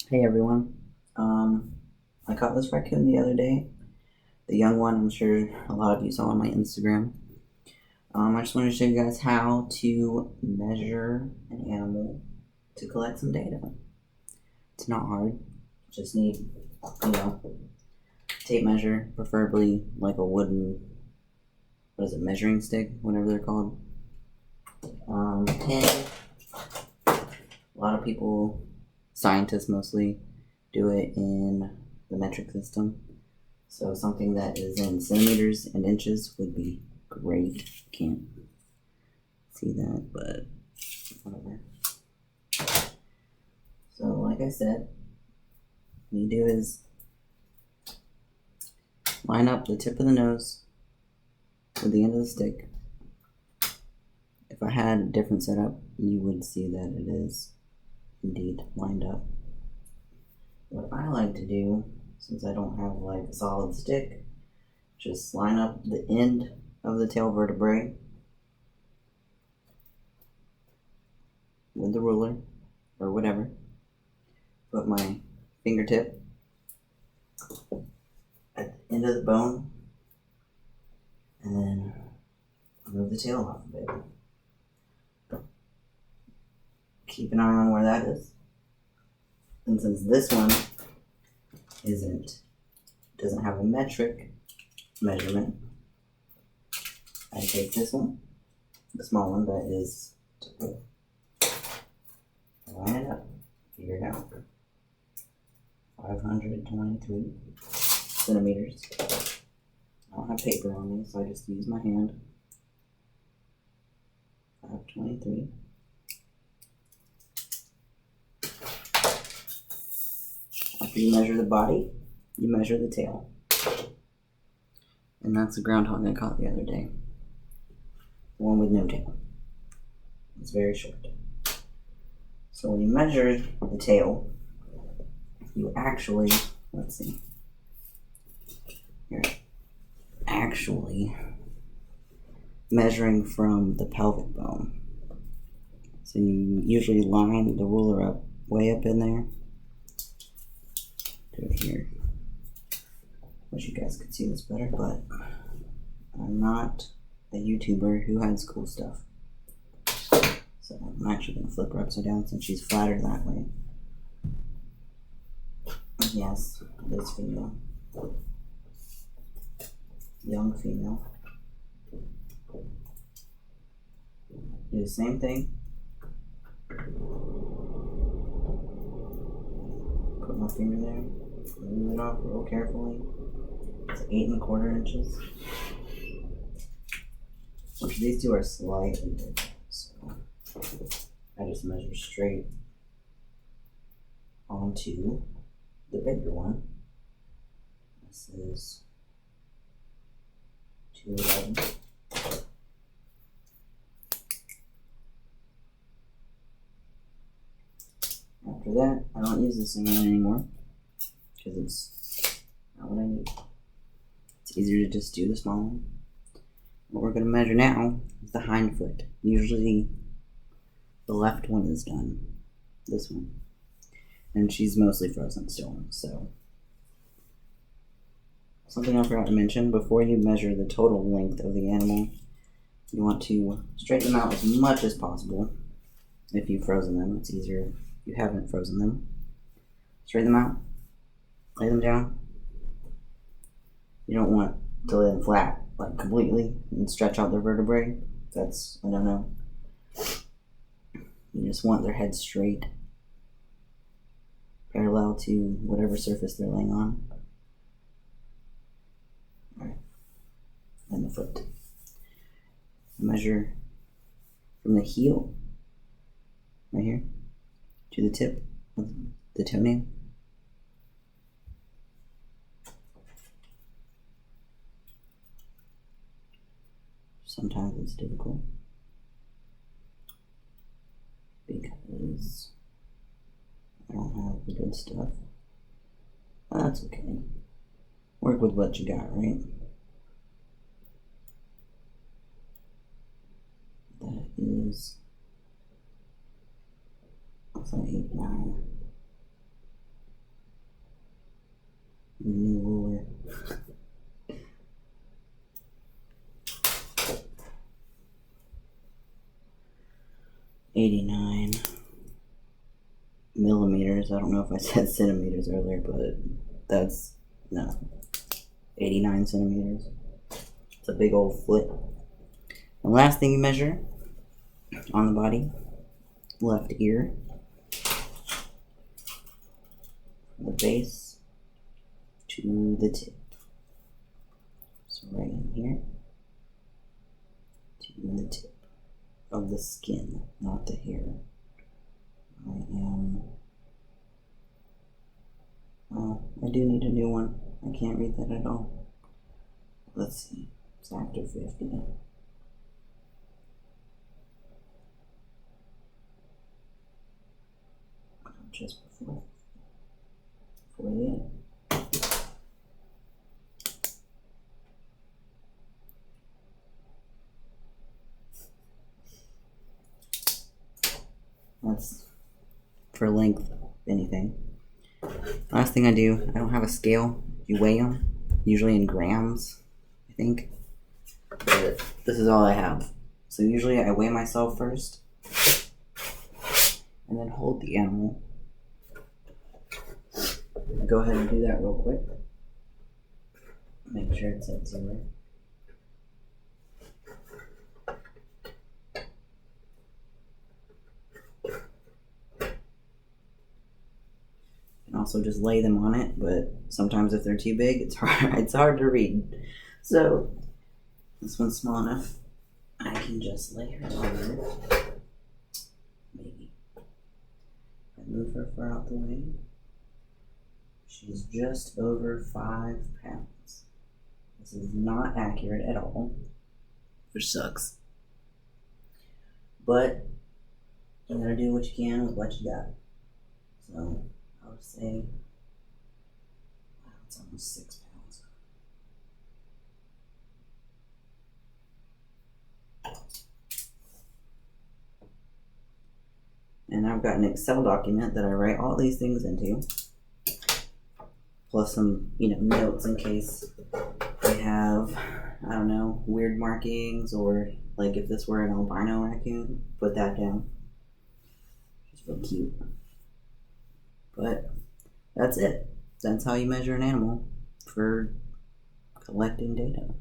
Hey everyone. I caught this raccoon the other day. The young one, I'm sure a lot of you saw on my Instagram. I just wanted to show you guys how to measure an animal to collect some data. It's not hard. Just need, tape measure, preferably like a wooden, measuring stick, whatever they're called. Pen. A lot of people, scientists mostly, do it in the metric system. So something that is in centimeters and inches would be great. Can't see that, but whatever. So like I said, what you do is line up the tip of the nose with the end of the stick. If I had a different setup, you would see that it is indeed lined up. What I like to do, since I don't have like a solid stick, just line up the end of the tail vertebrae with the ruler or whatever. Put my fingertip at the end of the bone and then move the tail off of it. Keep an eye on where that is. And since this one doesn't have a metric measurement, I take this one, the small one that is, line it up, figure it out. 523 centimeters. I don't have paper on me, so I just use my hand. 523. After you measure the body, you measure the tail. And that's the groundhog I caught the other day. The one with no tail. It's very short. So when you measure the tail, you actually, you're actually measuring from the pelvic bone. So you usually line the ruler up way up in there. Do it here. Wish you guys could see this better, but I'm not a YouTuber who has cool stuff. So I'm actually going to flip her upside down since she's flatter that way. Yes, it is female. Young female. Do the same thing. Put my finger there. Move it off real carefully. It's 8¼ inches. Which these two are slightly different, so I just measure straight onto the bigger one. This is 211. After that, I don't use this one anymore because it's not what I need. It's easier to just do the small one. What we're going to measure now is the hind foot. Usually the left one is done. This one. And she's mostly frozen still. So something I forgot to mention, before you measure the total length of the animal, you want to straighten them out as much as possible. If you've frozen them, it's easier if you haven't frozen them. Straighten them out. Lay them down. You don't want to lay them flat, like completely, and stretch out their vertebrae. That's a no-no. You just want their head straight, parallel to whatever surface they're laying on. Alright. And the foot. Measure from the heel, right here, to the tip of the toenail. Sometimes it's difficult because I don't have the good stuff. That's okay. Work with what you got, right? That is, what's that, 8, 9? 89 millimeters. I don't know if I said centimeters earlier, but that's, no, 89 centimeters. It's a big old foot. The last thing you measure on the body, left ear, from the base to the tip. So right in here to the tip of the skin, not the hair. I do need a new one. I can't read that at all. Let's see. It's after 50. Just before 48. That's for length, anything. Last thing I do, I don't have a scale. You weigh them, usually in grams, I think. But this is all I have. So usually I weigh myself first, and then hold the animal. Go ahead and do that real quick. Make sure it's at 0. Also just lay them on it, but sometimes if they're too big, it's hard to read. So this one's small enough. I can just lay her over. Maybe. I move her far out the way. She's just over 5 pounds. This is not accurate at all, which sucks. But you gotta do what you can with what you got. So I would say, wow, it's almost 6 pounds. And I've got an Excel document that I write all these things into, plus some, notes in case I have, I don't know, weird markings, or like if this were an albino raccoon, put that down. It's real cute. But that's it. That's how you measure an animal for collecting data.